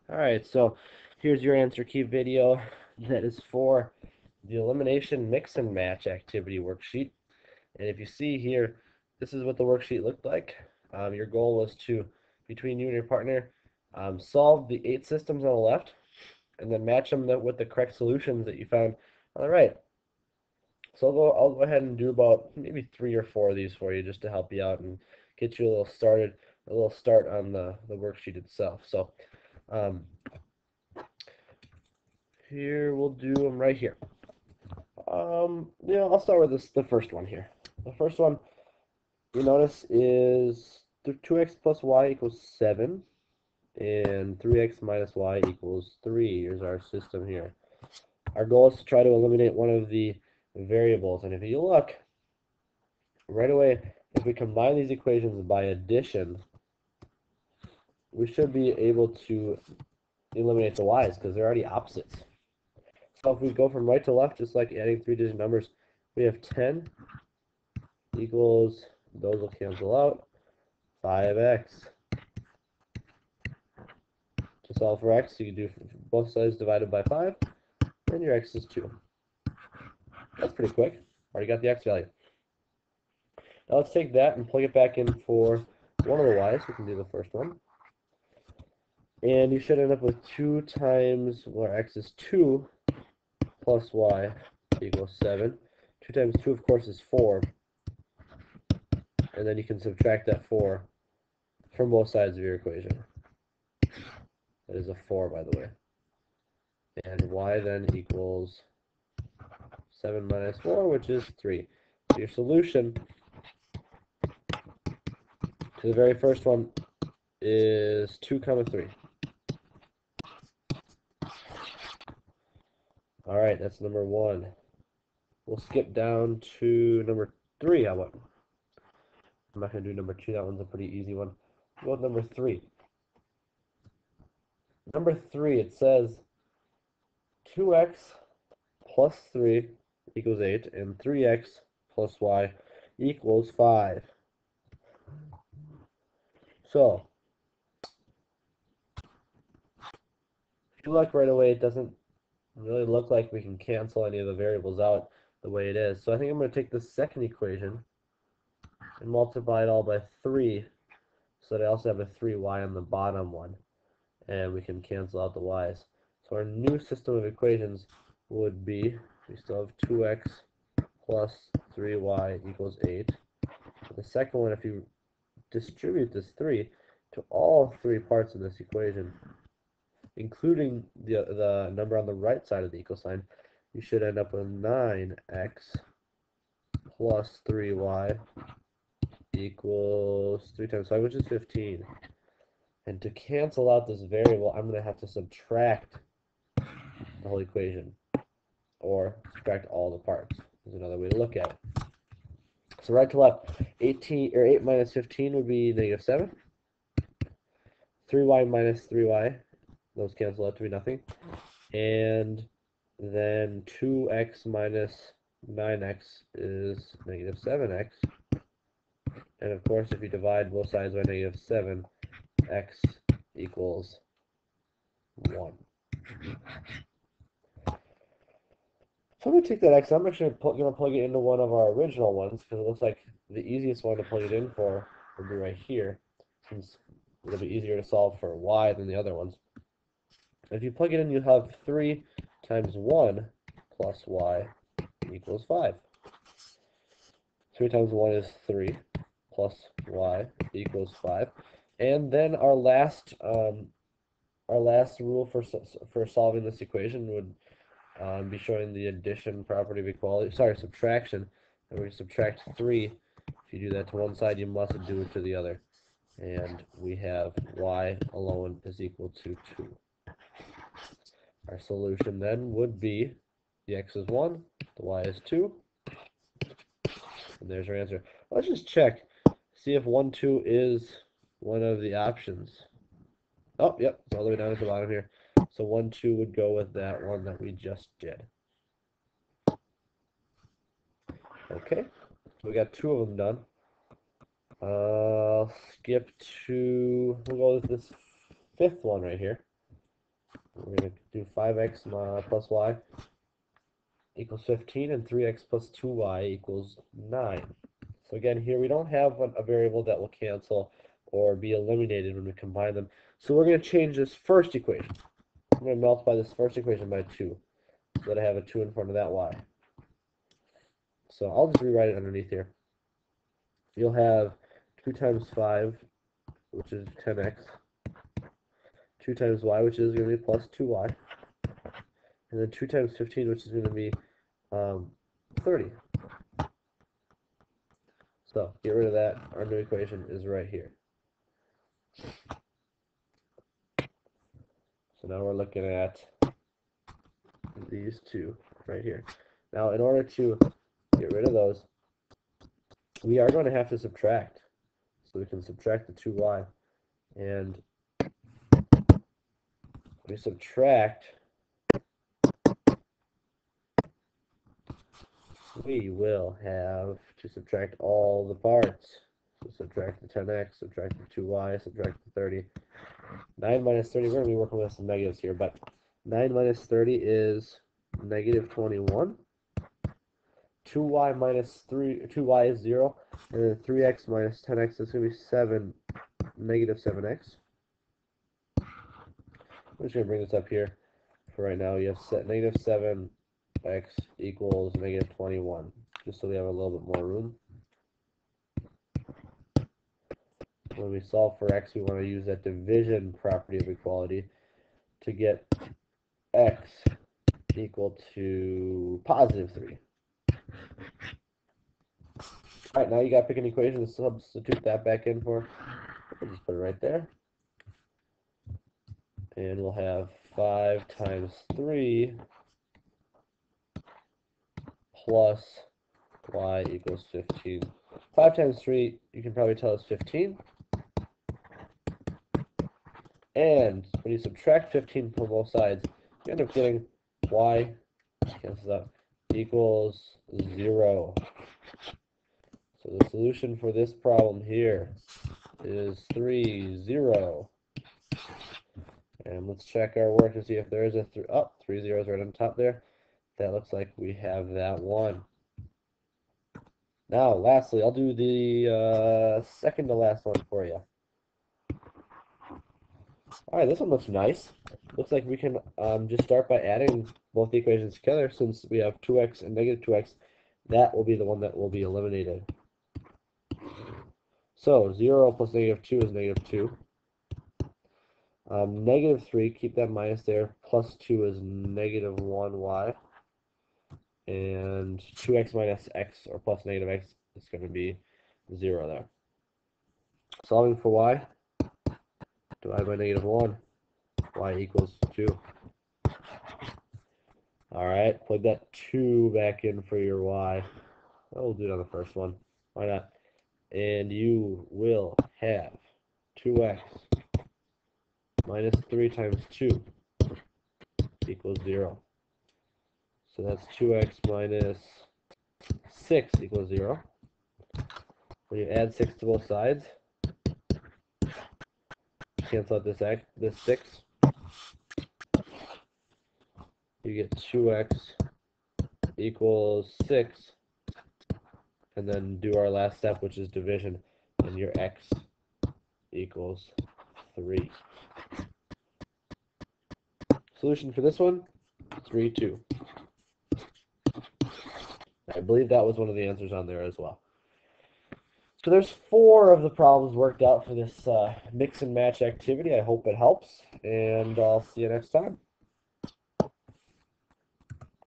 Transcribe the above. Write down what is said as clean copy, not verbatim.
Alright, so here's your answer key video that is for the elimination mix and match activity worksheet. And if you see here, this is what the worksheet looked like. Your goal was to, between you and your partner, solve the 8 systems on the left and then match them with the correct solutions that you found on the right. So I'll go ahead and do about maybe 3 or 4 of these for you just to help you out and get you a little start on the worksheet itself. So um, here we'll do them right here. I'll start with the first one here. The first one you notice is 2x plus y equals 7 and 3x minus y equals 3. Here's our system here. Our goal is to try to eliminate one of the variables, and if you look right away, if we combine these equations by addition, we should be able to eliminate the y's because they're already opposites. So if we go from right to left, just like adding 3-digit numbers, we have 10 equals, those will cancel out, 5x. To solve for x, you can do both sides divided by 5, and your x is 2. That's pretty quick. Already got the x value. Now let's take that and plug it back in for one of the y's. We can do the first one. And you should end up with 2 times, well, x is 2 plus y equals 7. 2 times 2, of course, is 4. And then you can subtract that 4 from both sides of your equation. That is a 4, by the way. And y then equals 7 minus 4, which is 3. So your solution to the very first one is 2 comma 3. All right, that's number 1. We'll skip down to number 3. How about? I'm not going to do number 2. That one's a pretty easy one. We'll go with number 3. Number 3, it says 2x plus 3 equals 8, and 3x plus y equals 5. So, if you look right away, it doesn't really look like we can cancel any of the variables out the way it is. So I think I'm going to take the second equation and multiply it all by 3 so that I also have a 3y on the bottom one, and we can cancel out the y's. So our new system of equations would be, we still have 2x plus 3y equals 8. The second one, if you distribute this 3 to all 3 parts of this equation, including the number on the right side of the equal sign, you should end up with 9x plus 3y equals 3 times 5, which is 15. And to cancel out this variable, I'm going to have to subtract the whole equation, or subtract all the parts, is another way to look at it. So right to left, 8 minus 15 would be negative 7. 3y minus 3y, those cancel out to be nothing. And then 2x minus 9x is negative 7x. And of course, if you divide both sides by negative 7, x equals 1. So I'm going to take that x, I'm actually going to plug it into one of our original ones, because it looks like the easiest one to plug it in for would be right here, since it'll be easier to solve for y than the other ones. If you plug it in, you have 3 times 1 plus y equals 5. 3 times 1 is 3 plus y equals 5. And then our last rule for solving this equation would be showing the addition property of equality. Sorry, subtraction. And we subtract 3. If you do that to one side, you must do it to the other. And we have y alone is equal to 2. Our solution then would be the x is 1, the y is 2, and there's our answer. Let's just check, see if 1, 2 is one of the options. Oh, yep, it's all the way down at the bottom here. So 1, 2 would go with that one that we just did. Okay, so we got 2 of them done. Skip to, we'll go with this 5th one right here. We're going to do 5x plus y equals 15, and 3x plus 2y equals 9. So again, here we don't have a variable that will cancel or be eliminated when we combine them. So we're going to change this first equation. I'm going to multiply this first equation by 2, so that I have a 2 in front of that y. So I'll just rewrite it underneath here. You'll have 2 times 5, which is 10x, 2 times y, which is going to be plus 2y, and then 2 times 15, which is going to be 30. So get rid of that. Our new equation is right here. So now we're looking at these two right here. Now, in order to get rid of those, we are going to have to subtract. So we can subtract the 2y. And we subtract, we will have to subtract all the parts. So subtract the 10x, subtract the 2y, subtract the 30. 9 minus 30, we're going to be working with some negatives here, but 9 minus 30 is negative 21. 2y minus 2y is 0, and then 3x minus 10x is going to be negative 7x. I'm just going to bring this up here for right now. You have set negative 7x equals negative 21, just so we have a little bit more room. When we solve for x, we want to use that division property of equality to get x equal to positive 3. All right, now you got to pick an equation to substitute that back in for. We'll just put it right there. And we'll have 5 times 3 plus y equals 15. 5 times 3, you can probably tell is 15. And when you subtract 15 from both sides, you end up getting y, cancels out, equals 0. So the solution for this problem here is 3, 0. And let's check our work to see if there is a 3 zeros right on top there. That looks like we have that one. Now, lastly, I'll do the second to last one for you. All right, this one looks nice. Looks like we can just start by adding both the equations together. Since we have 2x and negative 2x, that will be the one that will be eliminated. So 0 plus negative 2 is negative 2. Negative 3, keep that minus there, plus 2 is negative 1y. And 2x minus x, or plus negative x, is going to be 0 there. Solving for y, divide by negative 1, y equals 2. Alright, plug that 2 back in for your y. Oh, we'll do it on the first one. Why not? And you will have 2x minus 3 times 2 equals 0. So that's 2x minus 6 equals 0. When you add 6 to both sides, cancel out this 6. You get 2x equals 6. And then do our last step, which is division, and your x equals 3. Solution for this one, 3, 2. I believe that was one of the answers on there as well. So there's 4 of the problems worked out for this mix and match activity. I hope it helps, and I'll see you next time.